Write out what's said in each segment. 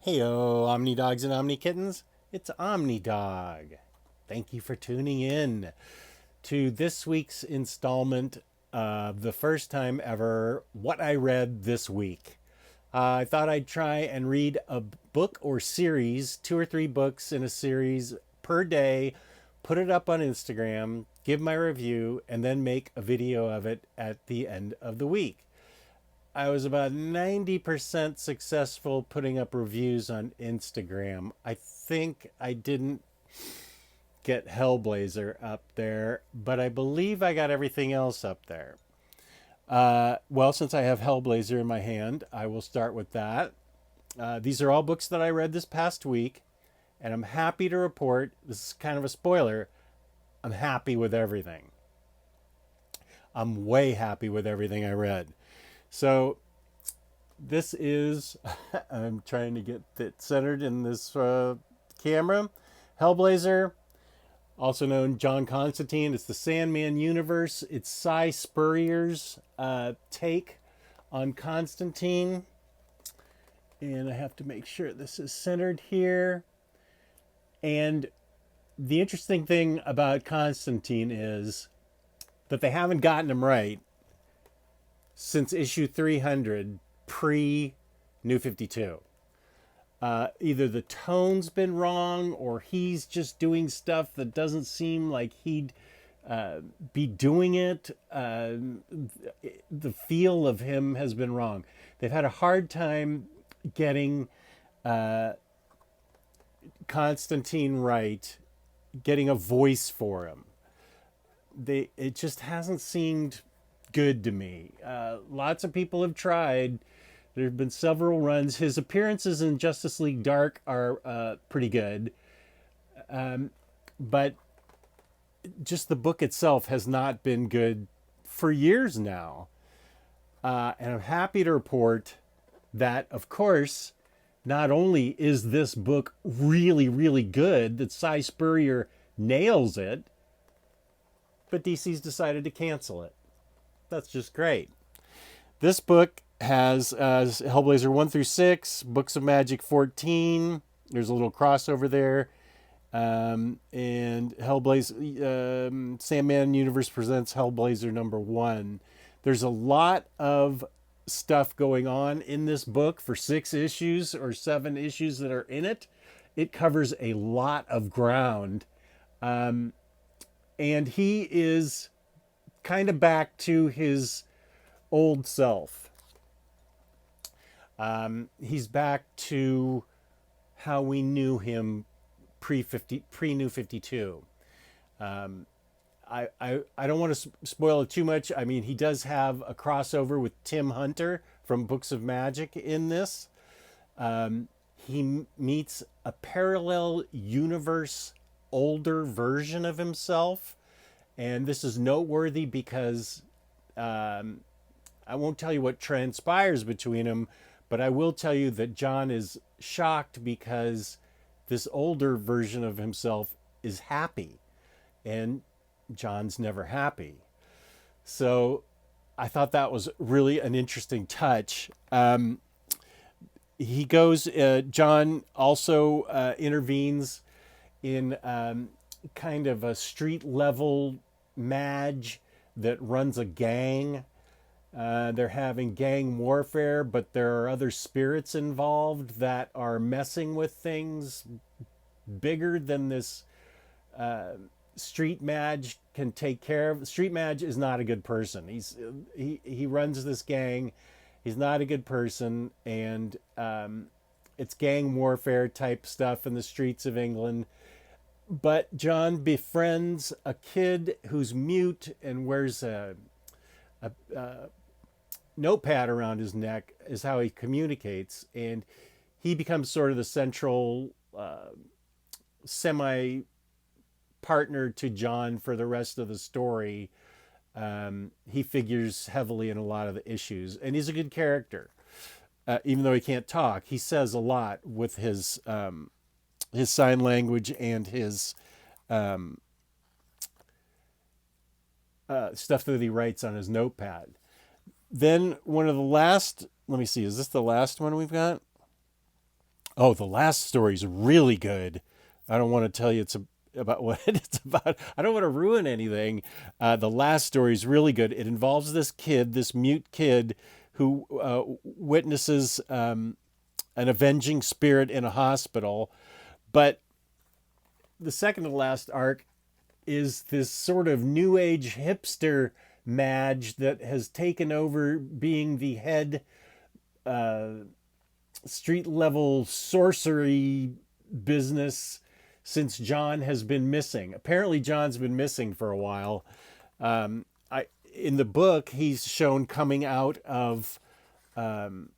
Heyo, Omni Dogs and Omni Kittens. It's Omni Dog. Thank you for tuning in to this week's installment of the first time ever What I Read This Week. I thought I'd try and read a book or series, 2 or 3 books in a series per day, put it up on Instagram, give my review, and then make a video of it at the end of the week. I was about 90% successful putting up reviews on Instagram. I think I didn't get Hellblazer up there, but I believe I got everything else up there. Well, since I have Hellblazer in my hand, I will start with that. These are all books that I read this past week, and I'm happy to report, this is kind of a spoiler, I'm happy with everything. I'm way happy with everything I read. So this is, I'm trying to get it centered in this camera. Hellblazer, also known John Constantine. It's the Sandman universe. It's Cy Spurrier's take on Constantine. And I have to make sure this is centered here. And the interesting thing about Constantine is that they haven't gotten him right since issue 300 pre New 52. Either the tone's been wrong or he's just doing stuff that doesn't seem like he'd be doing it. The feel of him has been wrong. They've had a hard time getting Constantine right, getting a voice for him. It just hasn't seemed good to me. Lots of people have tried. There have been several runs. His appearances in Justice League Dark are pretty good. But just the book itself has not been good for years now. And I'm happy to report that, of course, not only is this book really, really good, that Cy Spurrier nails it, but DC's decided to cancel it. That's just great. This book has Hellblazer 1 through 6, Books of Magic 14. There's a little crossover there. And Hellblazer, Sandman Universe presents Hellblazer number 1. There's a lot of stuff going on in this book for 6 issues or 7 issues that are in it. It covers a lot of ground. And he is kind of back to his old self. He's back to how we knew him pre New 52. I don't want to spoil it too much. I mean, he does have a crossover with Tim Hunter from Books of Magic in this. He meets a parallel universe older version of himself. And this is noteworthy because I won't tell you what transpires between them, but I will tell you that John is shocked because this older version of himself is happy. And John's never happy. So I thought that was really an interesting touch. John also intervenes in kind of a street level Madge that runs a gang. They're having gang warfare, but there are other spirits involved that are messing with things bigger than this Street Madge can take care of. Street Madge is not a good person. He runs this gang. He's not a good person, and it's gang warfare type stuff in the streets of England. But John befriends a kid who's mute and wears a notepad around his neck is how he communicates. And he becomes sort of the central semi partner to John for the rest of the story. He figures heavily in a lot of the issues, and he's a good character. Even though he can't talk, he says a lot with his sign language and his stuff that he writes on his notepad. Then one of the last, let me see, is this the last one we've got? Oh, the last story is really good. I don't want to tell you about what it's about. I don't want to ruin anything. The last story is really good. It involves this kid, this mute kid, who witnesses an avenging spirit in a hospital. But the second to last arc is this sort of new age hipster Madge that has taken over being the head street level sorcery business since John has been missing. Apparently, John's been missing for a while. In the book, he's shown coming out of an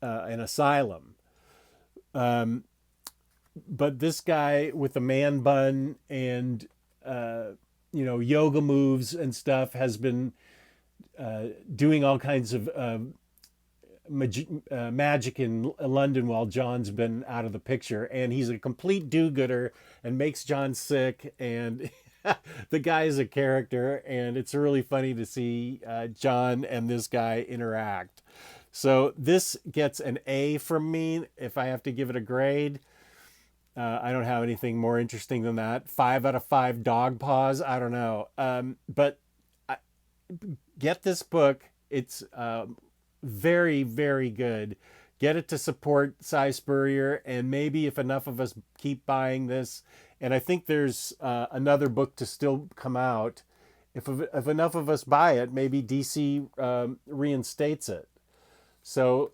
asylum. But this guy with the man bun and yoga moves and stuff has been doing all kinds of magic in London while John's been out of the picture, and he's a complete do-gooder and makes John sick. And the guy is a character, and it's really funny to see John and this guy interact. So this gets an A from me if I have to give it a grade. I don't have anything more interesting than that. 5 out of 5 dog paws. I don't know. But get this book. It's very, very good. Get it to support Cy Spurrier, and maybe if enough of us keep buying this, and I think there's another book to still come out. If enough of us buy it, maybe DC reinstates it. So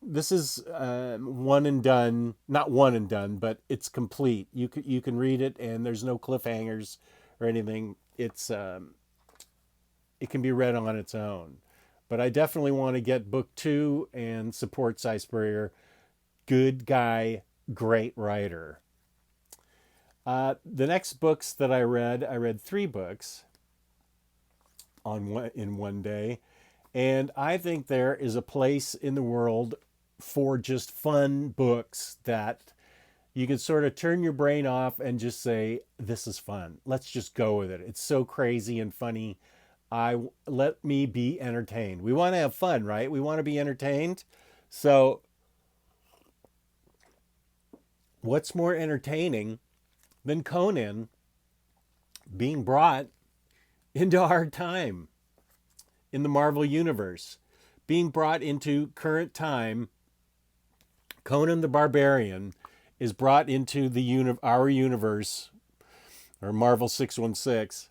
this is one and done. Not one and done, but it's complete. You can read it, and there's no cliffhangers or anything. It can be read on its own. But I definitely want to get book 2 and support Cy Spurrier. Good guy, great writer. The next books that I read 3 books in one day. And I think there is a place in the world for just fun books that you can sort of turn your brain off and just say, this is fun. Let's just go with it. It's so crazy and funny. Let me be entertained. We want to have fun, right? We want to be entertained. So what's more entertaining than Conan being brought into our time in the Marvel Universe? Being brought into current time, Conan the Barbarian is brought into our universe, or Marvel 616,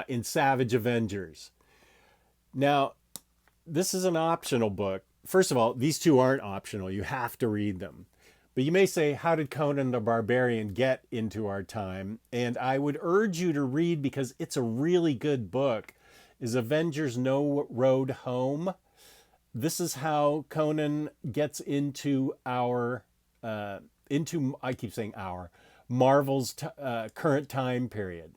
in Savage Avengers. Now, this is an optional book. First of all, these 2 aren't optional. You have to read them. But you may say, how did Conan the Barbarian get into our time? And I would urge you to read, because it's a really good book, is Avengers No Road Home. This is how Conan gets into I keep saying Marvel's current time period.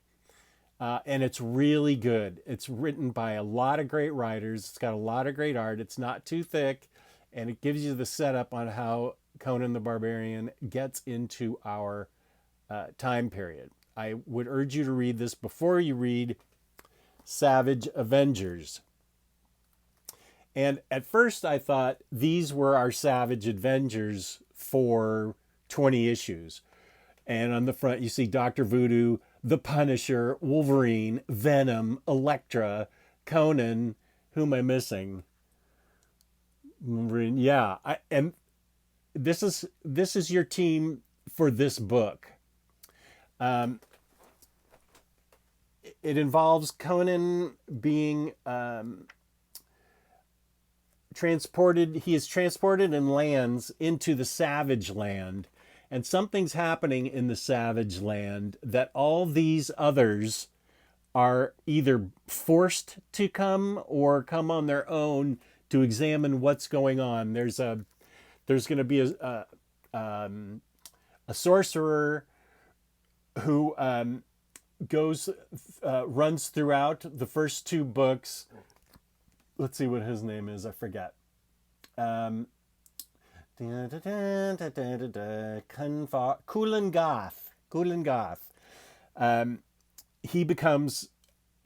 And it's really good. It's written by a lot of great writers. It's got a lot of great art. It's not too thick. And it gives you the setup on how Conan the Barbarian gets into our time period. I would urge you to read this before you read Savage Avengers. And at first I thought these were our Savage Avengers for 20 issues. And on the front you see Dr. Voodoo, the Punisher, Wolverine, Venom, Elektra, Conan. Who am I missing? Wolverine. Yeah. And this is your team for this book. It involves Conan being transported. He is transported and lands into the Savage Land. And something's happening in the Savage Land that all these others are either forced to come or come on their own to examine what's going on. There's going to be a sorcerer who runs throughout the first 2 books. Let's see what his name is. I forget. Kulangath. He becomes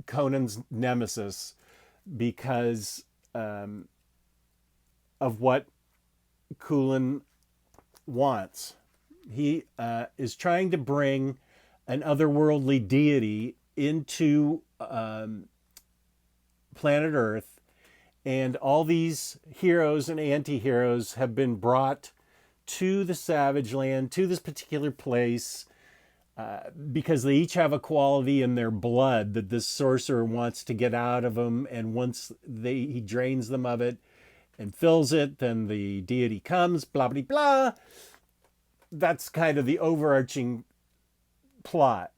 Conan's nemesis because of what Kulin wants. He is trying to bring an otherworldly deity into planet Earth, and all these heroes and anti-heroes have been brought to the Savage Land, to this particular place, because they each have a quality in their blood that this sorcerer wants to get out of them. And once he drains them of it and fills it, then the deity comes, blah, blah, blah. That's kind of the overarching plot.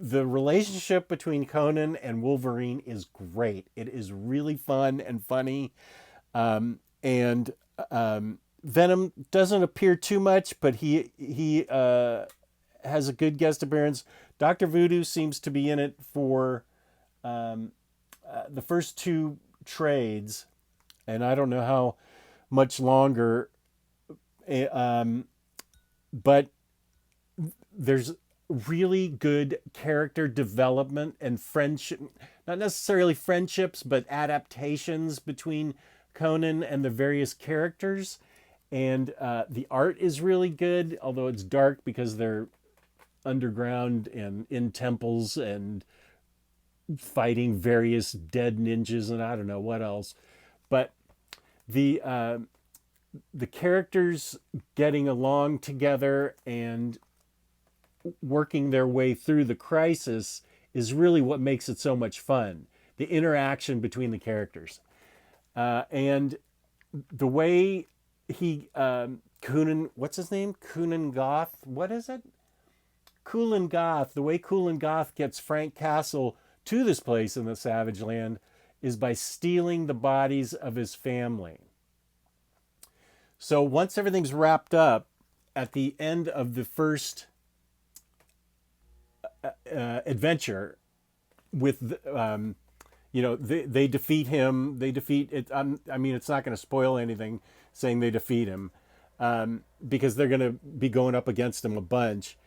The relationship between Conan and Wolverine is great. It is really fun and funny. And Venom doesn't appear too much, but he has a good guest appearance. Dr. Voodoo seems to be in it for the first two trades, and I don't know how much longer. But there's really good character development and friendship, not necessarily friendships, but adaptations between Conan and the various characters. And the art is really good, although it's dark because they're underground and in temples and fighting various dead ninjas and I don't know what else. But the characters getting along together and working their way through the crisis is really what makes it so much fun. The interaction between the characters. And the way Kunan, what's his name? Kunan Goth? What is it? Kulan Goth. The way Kulan Goth gets Frank Castle to this place in the Savage Land is by stealing the bodies of his family. So once everything's wrapped up, at the end of the first adventure, with they defeat him. They defeat it. I mean, it's not going to spoil anything saying they defeat him, because they're going to be going up against him a bunch.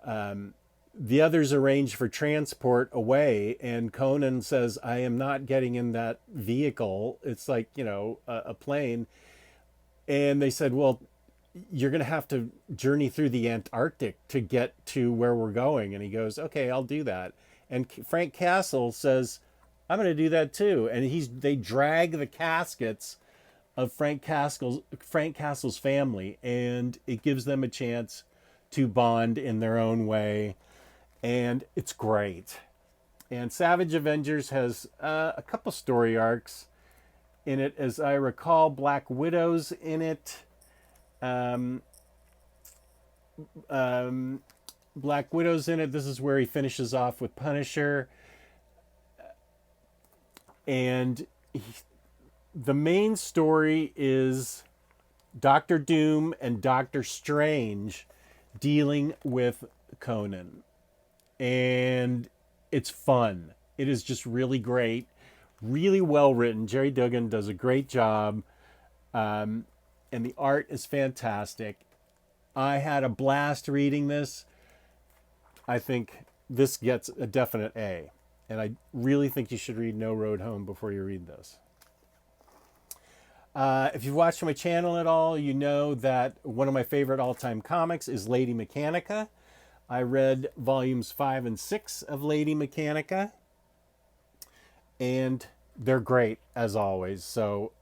The others arrange for transport away, and Conan says, "I am not getting in that vehicle." It's like a plane. And they said, well, you're going to have to journey through the Antarctic to get to where we're going. And he goes, okay, I'll do that. And Frank Castle says, I'm going to do that too. And they drag the caskets of Frank Castle's family, and it gives them a chance to bond in their own way. And it's great. And Savage Avengers has a couple story arcs in it, as I recall. Black Widow's in it. Black Widow's in it. This is where he finishes off with Punisher. And the main story is Doctor Doom and Doctor Strange dealing with Conan. And it's fun. It is just really great. Really well written. Jerry Duggan does a great job. And the art is fantastic. I had a blast reading this. I think this gets a definite A. And I really think you should read No Road Home before you read this. If you've watched my channel at all, you know that one of my favorite all-time comics is Lady Mechanica. I read volumes 5 and 6 of Lady Mechanica, and they're great as always. So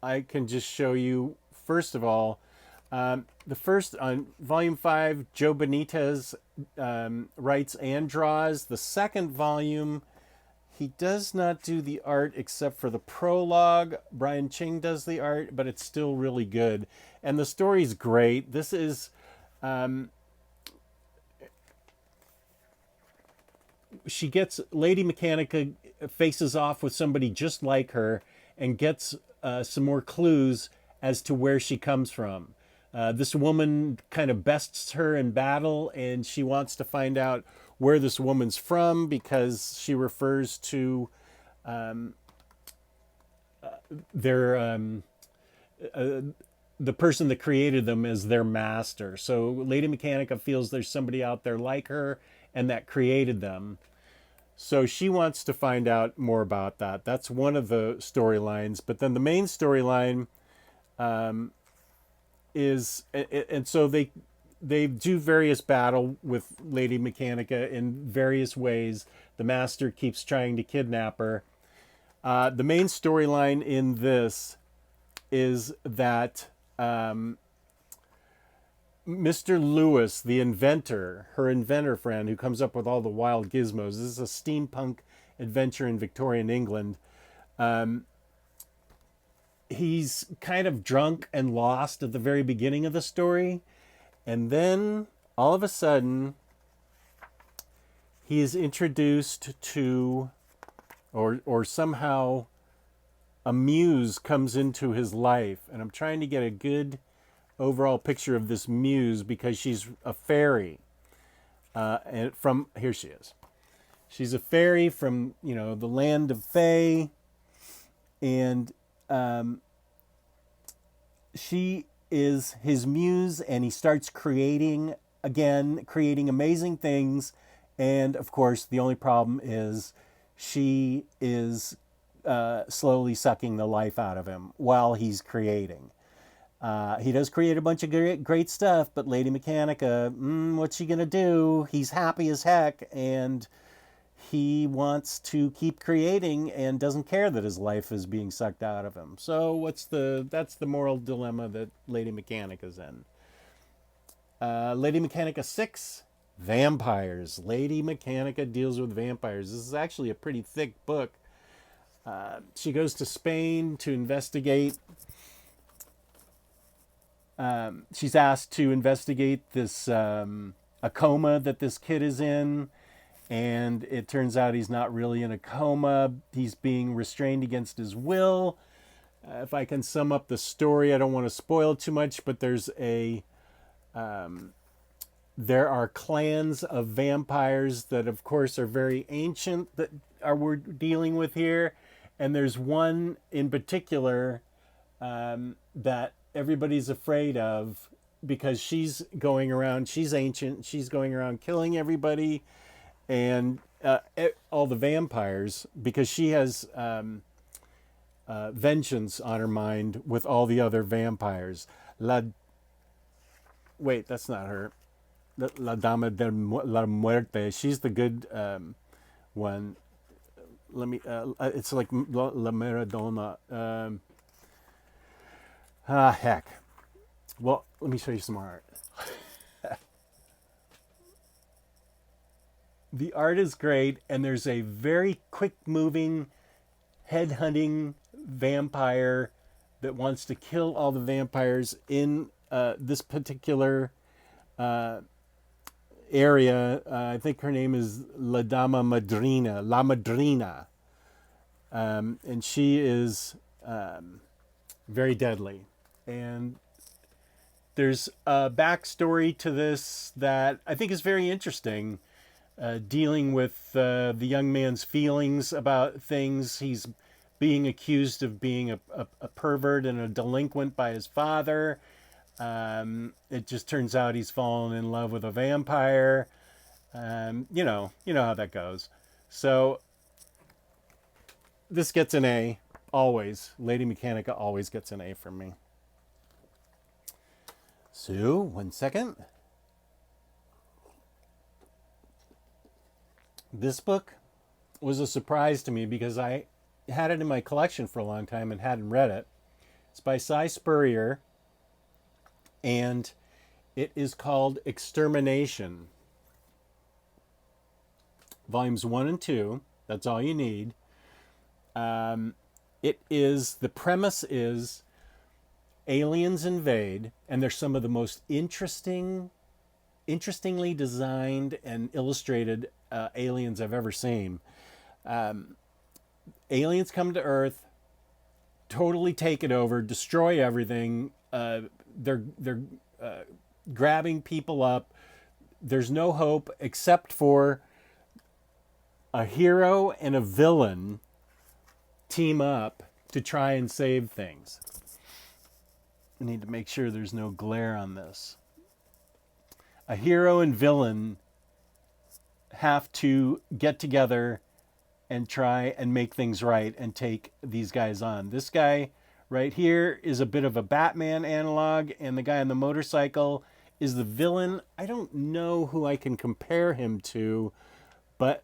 I can just show you, first of all, the first on volume 5, Joe Benitez writes and draws. The second volume, he does not do the art except for the prologue. Brian Ching does the art, but it's still really good. And the story's great. This is Lady Mechanica faces off with somebody just like her and gets some more clues as to where she comes from. This woman kind of bests her in battle, and she wants to find out where this woman's from, because she refers to the person that created them as their master. So Lady Mechanica feels there's somebody out there like her and that created them. So she wants to find out more about that. That's one of the storylines. But then the main storyline and so they do various battle with Lady Mechanica in various ways. The Master keeps trying to kidnap her. The main storyline in this is that Mr. Lewis, the inventor, her inventor friend who comes up with all the wild gizmos. This is a steampunk adventure in Victorian England. He's kind of drunk and lost at the very beginning of the story. And then all of a sudden, he is introduced to, or somehow a muse comes into his life. And I'm trying to get a good overall picture of this muse because she's a fairy. And here she is. She's a fairy from, the land of Fae. And she is his muse, and he starts creating amazing things. And of course, the only problem is she is slowly sucking the life out of him while he's creating. He does create a bunch of great stuff, but Lady Mechanica, what's she gonna do? He's happy as heck, and he wants to keep creating and doesn't care that his life is being sucked out of him. So that's the moral dilemma that Lady Mechanica's in. Lady Mechanica 6, Vampires. Lady Mechanica deals with vampires. This is actually a pretty thick book. She goes to Spain to investigate. She's asked to investigate this a coma that this kid is in. And it turns out he's not really in a coma. He's being restrained against his will. If I can sum up the story, I don't want to spoil too much, but there are clans of vampires that, of course, are very ancient that we're dealing with here. And there's one in particular that everybody's afraid of because she's ancient, she's going around killing everybody. And all the vampires, because she has vengeance on her mind with all the other vampires. Wait, that's not her. La Dama de la Muerte. She's the good one. Let me. It's like La Maradona. Heck. Well, let me show you some art. The art is great, and there's a very quick-moving, head-hunting vampire that wants to kill all the vampires in this particular area. I think her name is La Madrina. And she is very deadly. And there's a backstory to this that I think is very interesting. Dealing with the young man's feelings about things. He's being accused of being a pervert and a delinquent by his father. It just turns out he's fallen in love with a vampire. You know how that goes. So this gets an A, always. Lady Mechanica always gets an A from me. So, 1 second. This book was a surprise to me because I had it in my collection for a long time and hadn't read it. It's by Cy Spurrier, and it is called Extermination. Volumes 1 and 2, that's all you need. The premise is aliens invade, and they're some of the most interestingly designed and illustrated aliens I've ever seen. Aliens come to Earth, totally take it over, destroy everything. They're grabbing people up. There's no hope except for a hero and a villain team up to try and save things. I need to make sure there's no glare on this. A hero and villain have to get together and try and make things right and take these guys on. This guy Right here is a bit of a Batman analog, and the guy on the motorcycle is the villain. I don't know who I can compare him to, but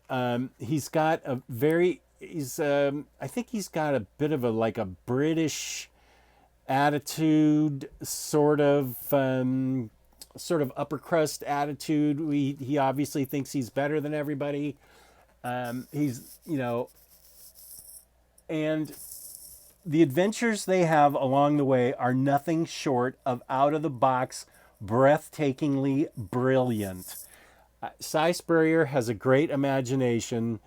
he's got a very he's I think he's got a bit of a like a British attitude, sort of upper crust attitude. He obviously thinks he's better than everybody. He's and the adventures they have along the way are nothing short of out of the box, breathtakingly brilliant. Cy Spurrier has a great imagination.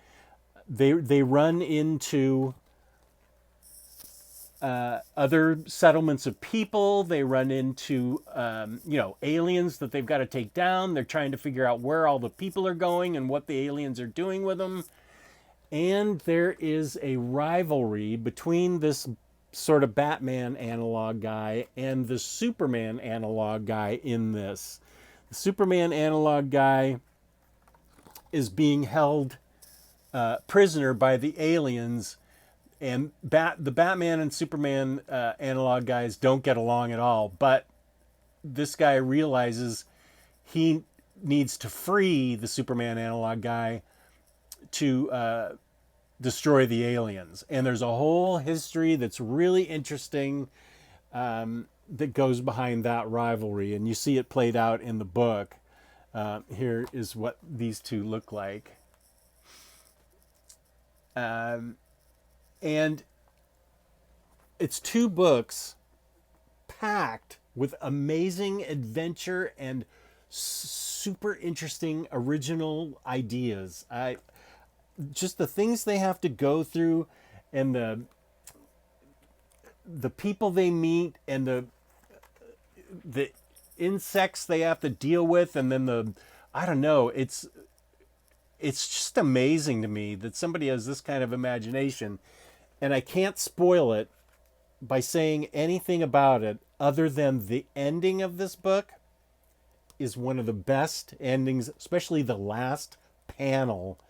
They run into other settlements of people. They run into aliens that they've got to take down. They're trying to figure out where all the people are going and what the aliens are doing with them. And there is a rivalry between this sort of Batman analog guy and the Superman analog guy in this. The Superman analog guy is being held prisoner by the aliens, and the Batman and Superman analog guys don't get along at all. But this guy realizes he needs to free the Superman analog guy to destroy the aliens. And there's a whole history that's really interesting that goes behind that rivalry. And you see it played out in the book. Here is what these two look like. And it's two books packed with amazing adventure and super interesting original ideas. Just the things they have to go through, and the people they meet, and the insects they have to deal with, and then I don't know, it's just amazing to me that somebody has this kind of imagination, and I can't spoil it by saying anything about it other than the ending of this book is one of the best endings, especially the last panel.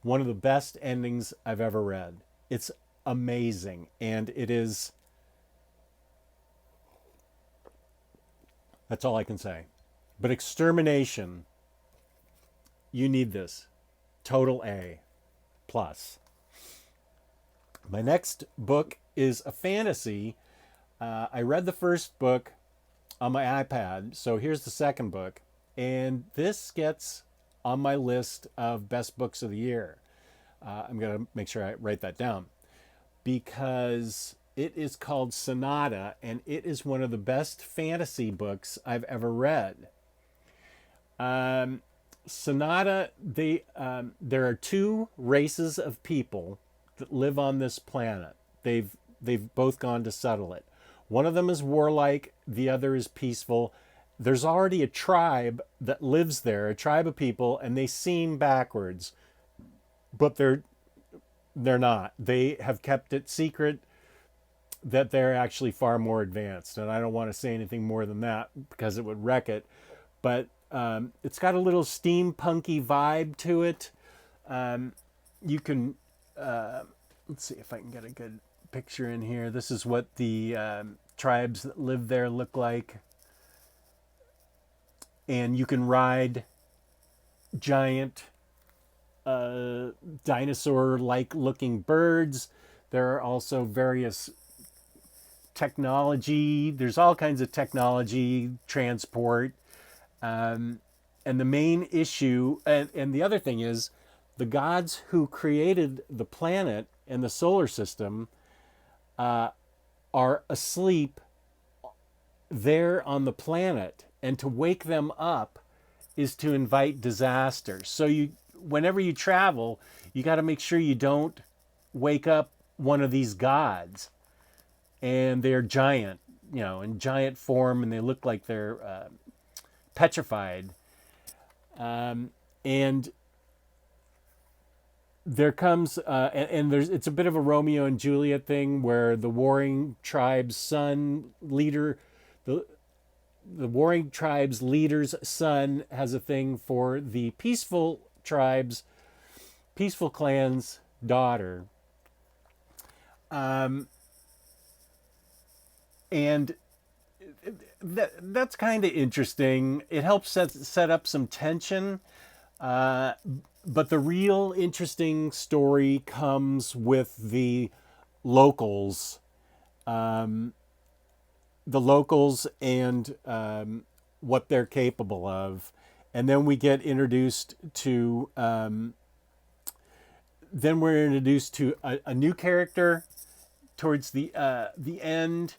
One of the best endings I've ever read. It's amazing. And it is... That's all I can say. But Extermination, you need this. Total A+. My next book is a fantasy. I read the first book on my iPad, so here's the second book. And this gets on my list of best books of the year. I'm going to make sure I write that down because it is called Sonata, and it is one of the best fantasy books I've ever read. Sonata, there are two races of people that live on this planet. They've both gone to settle it. One of them is warlike, the other is peaceful. There's already a tribe that lives there, a tribe of people, and they seem backwards, but they're not. They have kept it secret that they're actually far more advanced, and I don't want to say anything more than that because it would wreck it. But it's got a little steampunky vibe to it. You can let's see if I can get a good picture in here. This is what the tribes that live there look like. And you can ride giant dinosaur-like looking birds. There are also various technology. There's all kinds of technology, transport. And the main issue, and the other thing is, the gods who created the planet and the solar system are asleep there on the planet. And to wake them up is to invite disaster. So whenever you travel, you got to make sure you don't wake up one of these gods. And they're giant, in giant form, and they look like they're petrified. And there comes, it's a bit of a Romeo and Juliet thing where the warring tribe's son leader, the warring tribe's leader's son has a thing for the peaceful clan's daughter. And that's kind of interesting. It helps set up some tension. Uh, but the real interesting story comes with locals, the locals and what they're capable of. And then we get introduced to, then we're introduced to a new character towards the end,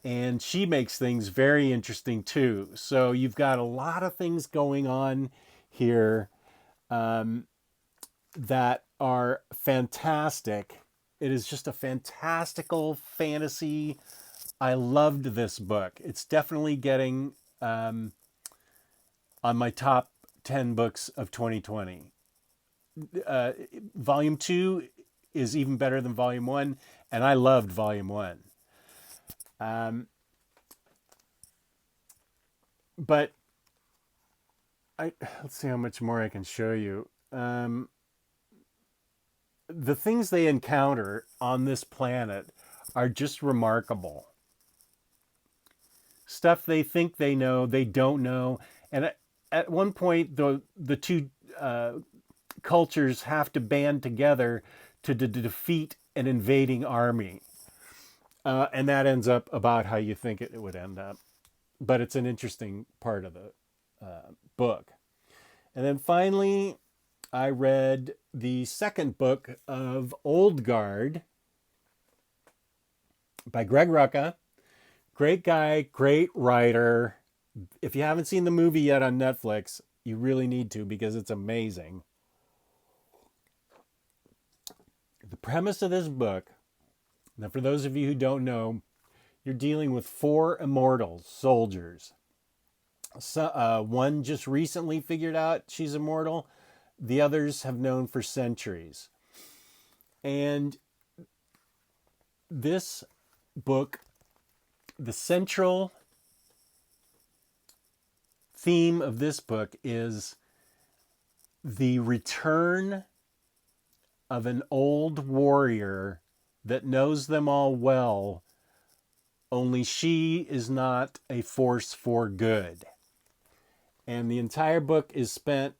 and she makes things very interesting too. So you've got a lot of things going on here that are fantastic. It is just a fantastical fantasy. I loved this book. It's definitely getting on my top 10 books of 2020. Volume 2 is even better than Volume 1, and I loved Volume 1. But let's see how much more I can show you. The things they encounter on this planet are just remarkable. Stuff they think they know, they don't know. And at one point, the two cultures have to band together to defeat an invading army. And that ends up about how you think it would end up. But it's an interesting part of the book. And then finally, I read the second book of Old Guard by Greg Rucka. Great guy, great writer. If you haven't seen the movie yet on Netflix, you really need to because it's amazing. The premise of this book, now for those of you who don't know, you're dealing with 4 immortal soldiers. So, one just recently figured out she's immortal. The others have known for centuries. And this book, the central theme of this book is the return of an old warrior that knows them all well, only she is not a force for good. And the entire book is spent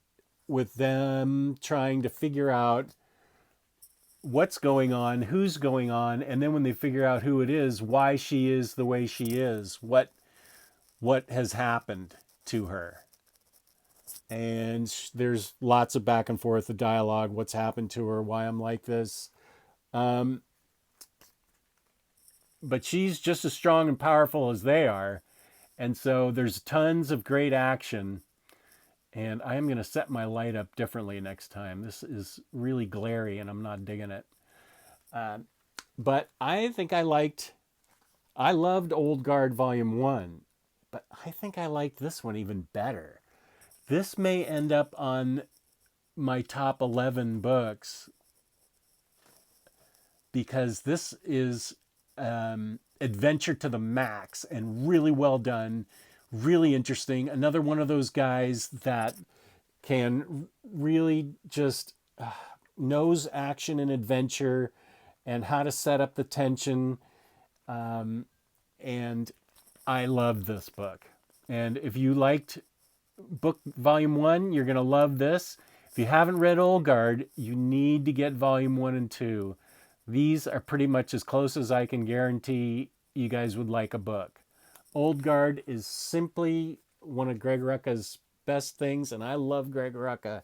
with them trying to figure out what's going on, who's going on, and then when they figure out who it is, why she is the way she is, what has happened to her. And there's lots of back and forth of dialogue, what's happened to her, why I'm like this. But she's just as strong and powerful as they are. And so there's tons of great action. And I am going to set my light up differently next time. This is really glary and I'm not digging it. But I think I loved Old Guard Volume 1, but I think I liked this one even better. This may end up on my top 11 books because this is adventure to the max and really well done, really interesting. Another one of those guys that can really just knows action and adventure and how to set up the tension. And I love this book. And if you liked book volume 1, you're going to love this. If you haven't read Old Guard, you need to get volume 1 and 2. These are pretty much as close as I can guarantee you guys would like a book. Old Guard is simply one of Greg Rucka's best things, and I love Greg Rucka.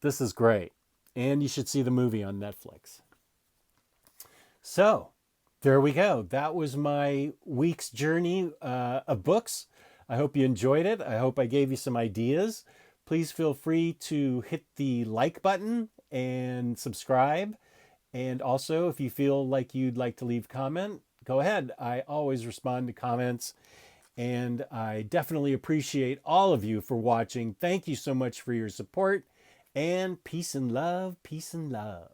This is great. And you should see the movie on Netflix. So, there we go. That was my week's journey of books. I hope you enjoyed it. I hope I gave you some ideas. Please feel free to hit the like button and subscribe. And also, if you feel like you'd like to leave a comment, go ahead. I always respond to comments. And I definitely appreciate all of you for watching. Thank you so much for your support. And peace and love, peace and love.